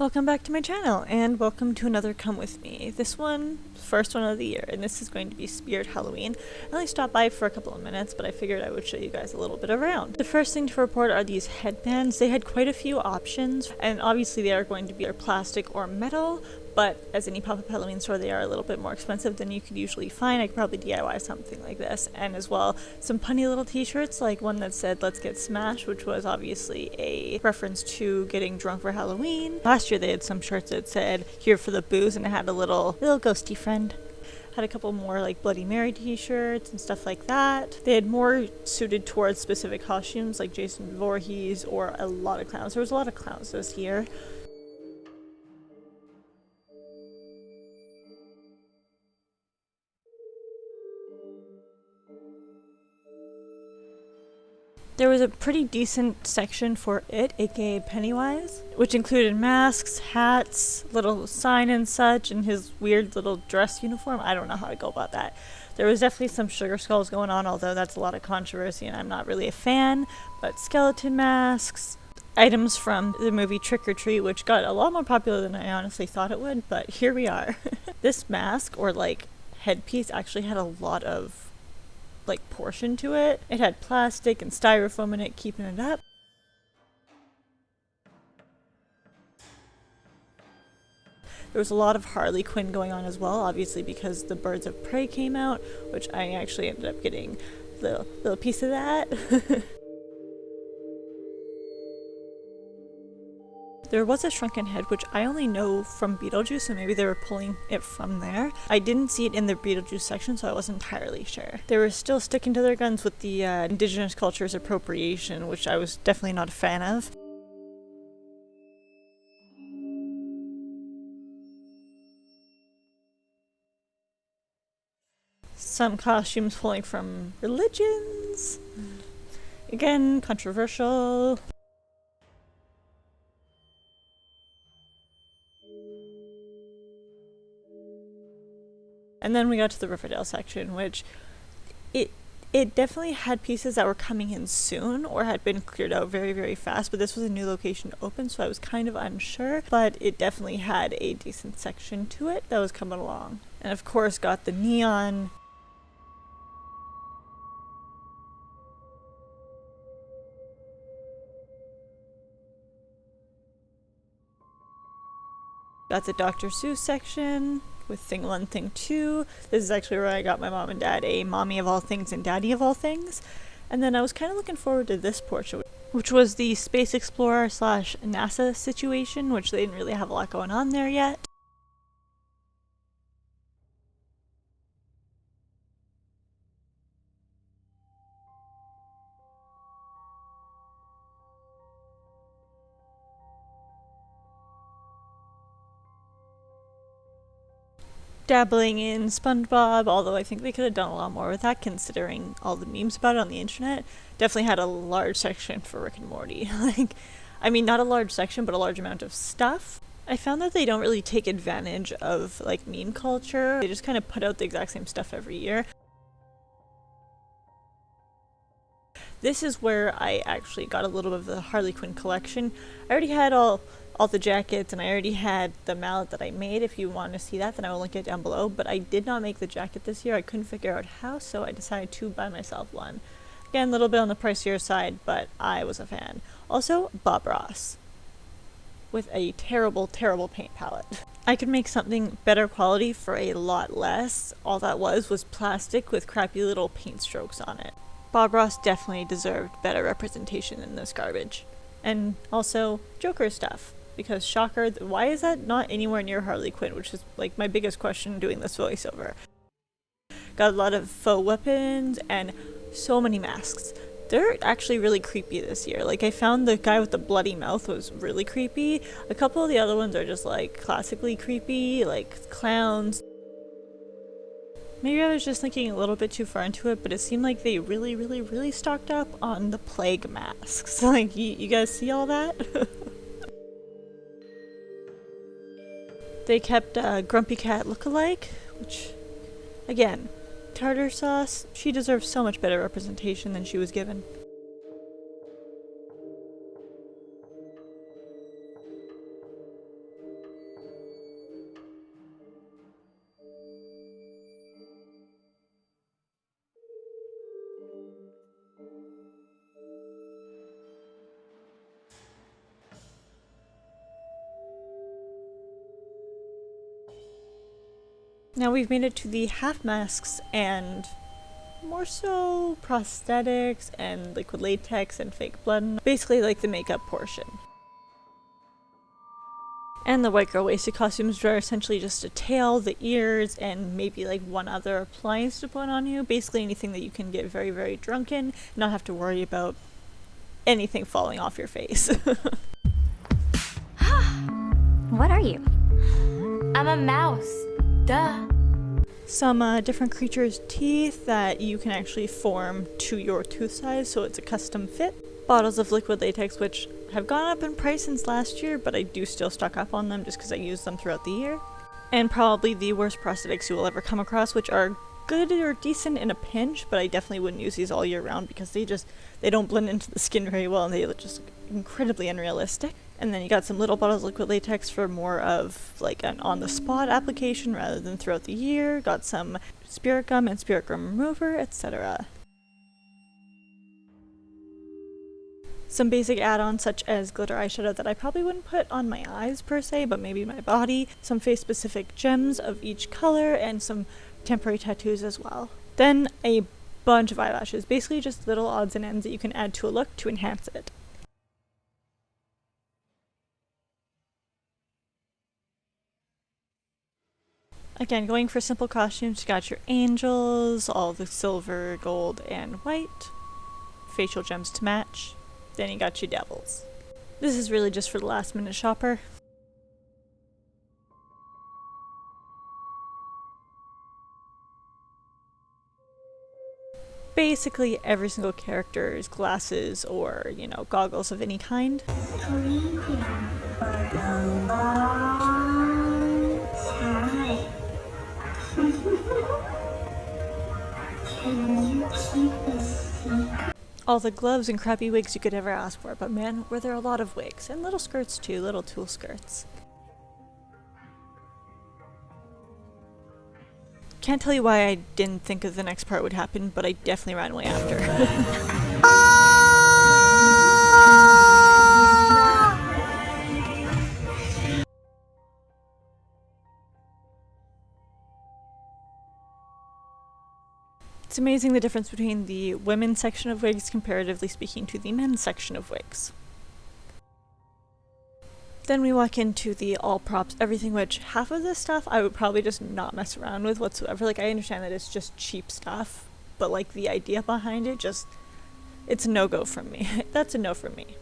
Welcome back to my channel, and welcome to another Come With Me. This one, first one of the year, and this is going to be Spirit Halloween. I only stopped by for a couple of minutes, but I figured I would show you guys a little bit around. The first thing to report are these headbands. They had quite a few options, and obviously they are going to be either plastic or metal, but as any pop-up Halloween store, they are a little bit more expensive than you could usually find. I could probably DIY something like this. And as well, some punny little t-shirts, like one that said, "Let's get smashed," which was obviously a reference to getting drunk for Halloween. Last year they had some shirts that said, "Here for the booze," and it had a little ghosty friend. Had a couple more like Bloody Mary t-shirts and stuff like that. They had more suited towards specific costumes like Jason Voorhees or a lot of clowns. There was a lot of clowns this year. There was a pretty decent section for it, aka Pennywise, which included masks, hats, little sign and such, and his weird little dress uniform. I don't know how to go about that. There was definitely some sugar skulls going on, although that's a lot of controversy and I'm not really a fan, but skeleton masks, items from the movie Trick or Treat, which got a lot more popular than I honestly thought it would, but here we are. This mask, or like headpiece, actually had a lot of like portion to it. It had plastic and styrofoam in it, keeping it up. There was a lot of Harley Quinn going on as well, obviously because the Birds of Prey came out, which I actually ended up getting a little piece of that. There was a shrunken head, which I only know from Beetlejuice, so maybe they were pulling it from there. I didn't see it in the Beetlejuice section, so I wasn't entirely sure. They were still sticking to their guns with the indigenous culture's appropriation, which I was definitely not a fan of. Some costumes pulling from religions. Again, controversial. And then we got to the Riverdale section, which it definitely had pieces that were coming in soon or had been cleared out very, very fast, but this was a new location to open, so I was kind of unsure, but it definitely had a decent section to it that was coming along. And of course got the neon. Got the Dr. Seuss section with Thing 1, Thing 2. This is actually where I got my mom and dad a Mommy of All Things and Daddy of All Things. And then I was kind of looking forward to this portion, which was the Space Explorer / NASA situation, which they didn't really have a lot going on there yet. Dabbling in SpongeBob, although I think they could have done a lot more with that considering all the memes about it on the internet. Definitely had a large section for Rick and Morty. I mean, not a large section, but a large amount of stuff. I found that they don't really take advantage of like meme culture. They just kind of put out the exact same stuff every year. This is where I actually got a little bit of the Harley Quinn collection. I already had all the jackets, and I already had the mallet that I made. If you want to see that, then I will link it down below, but I did not make the jacket this year. I couldn't figure out how, so I decided to buy myself one. Again, a little bit on the pricier side, but I was a fan. Also, Bob Ross with a terrible, terrible paint palette. I could make something better quality for a lot less. All that was plastic with crappy little paint strokes on it. Bob Ross definitely deserved better representation in this garbage. And also, Joker stuff. Because shocker, why is that not anywhere near Harley Quinn, which is like my biggest question doing this voiceover. Got a lot of faux weapons and so many masks. They're actually really creepy this year. Like, I found the guy with the bloody mouth was really creepy. A couple of the other ones are just like classically creepy, like clowns. Maybe I was just thinking a little bit too far into it, but it seemed like they really, really, really stocked up on the plague masks. Like, you guys see all that? They kept Grumpy Cat look-alike, which, again, tartar sauce, she deserves so much better representation than she was given. Now we've made it to the half masks and more so prosthetics and liquid latex and fake blood, basically like the makeup portion. And the white girl wasted costumes, which are essentially just a tail, the ears, and maybe like one other appliance to put on you. Basically anything that you can get very, very drunk in, not have to worry about anything falling off your face. What are you? I'm a mouse. Duh. Some different creatures' teeth that you can actually form to your tooth size, so it's a custom fit. Bottles of liquid latex, which have gone up in price since last year, but I do still stock up on them just because I use them throughout the year. And probably the worst prosthetics you will ever come across, which are good or decent in a pinch, but I definitely wouldn't use these all year round because they don't blend into the skin very well and they look just incredibly unrealistic. And then you got some little bottles of liquid latex for more of like an on-the-spot application rather than throughout the year. Got some spirit gum and spirit gum remover, etc. Some basic add-ons such as glitter eyeshadow that I probably wouldn't put on my eyes per se, but maybe my body. Some face-specific gems of each color and some temporary tattoos as well. Then a bunch of eyelashes, basically just little odds and ends that you can add to a look to enhance it. Again, going for simple costumes, you got your angels, all the silver, gold, and white. Facial gems to match. Then you got your devils. This is really just for the last minute shopper. Basically every single character's glasses or, goggles of any kind. All the gloves and crappy wigs you could ever ask for, but man, were there a lot of wigs. And little skirts too, little tulle skirts. Can't tell you why I didn't think of the next part would happen, but I definitely ran away after. It's amazing the difference between the women's section of wigs comparatively speaking to the men's section of wigs. Then we walk into the all props everything, which half of this stuff I would probably just not mess around with whatsoever. Like, I understand that it's just cheap stuff, but like the idea behind it, it's a no-go from me. That's a no from me.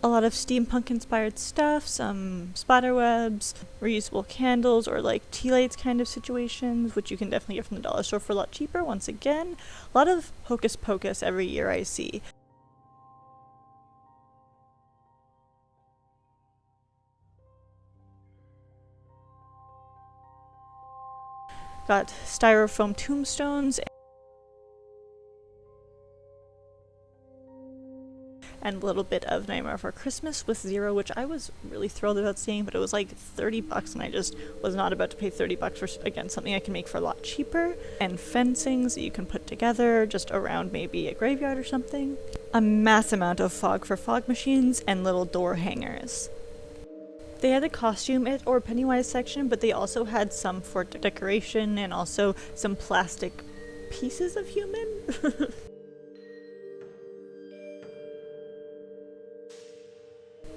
A lot of steampunk inspired stuff, some spider webs, reusable candles, or like tea lights kind of situations, which you can definitely get from the dollar store for a lot cheaper. Once again, a lot of hocus pocus every year I see. Got styrofoam tombstones and a little bit of Nightmare Before Christmas with Zero, which I was really thrilled about seeing, but it was like $30 and I just was not about to pay $30 for, again, something I can make for a lot cheaper. And fencings that you can put together just around maybe a graveyard or something. A mass amount of fog for fog machines and little door hangers. They had a costume or Pennywise section, but they also had some for decoration and also some plastic pieces of human.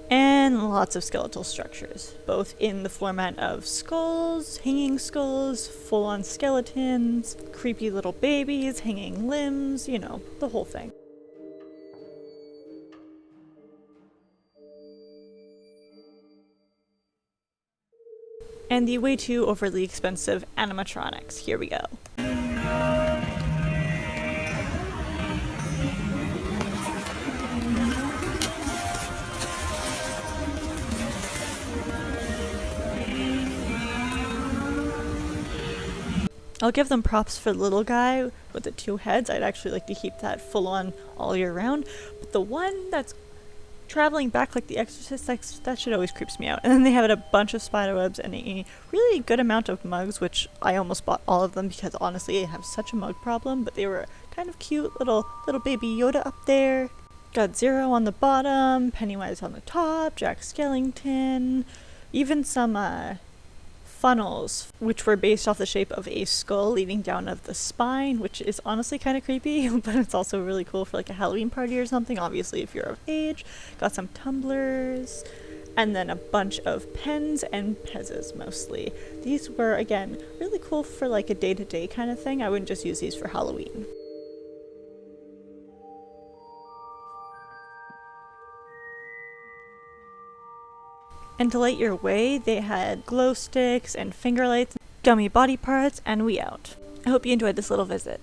And lots of skeletal structures, both in the format of skulls, hanging skulls, full-on skeletons, creepy little babies, hanging limbs, the whole thing. And the way too overly expensive animatronics. Here we go. I'll give them props for the little guy with the two heads. I'd actually like to keep that full on all year round. But the one that's traveling back like the Exorcist, that shit always creeps me out. And then they have a bunch of spider webs and a really good amount of mugs, which I almost bought all of them because honestly I have such a mug problem, but they were kind of cute. Little baby Yoda up there. Got Zero on the bottom, Pennywise on the top, Jack Skellington, Even some funnels, which were based off the shape of a skull leading down of the spine, which is honestly kind of creepy, but it's also really cool for like a Halloween party or something, obviously if you're of age. Got some tumblers, and then a bunch of pens and pezzes mostly. These were, again, really cool for like a day-to-day kind of thing. I wouldn't just use these for Halloween. And to light your way, they had glow sticks and finger lights, gummy body parts, and we out. I hope you enjoyed this little visit.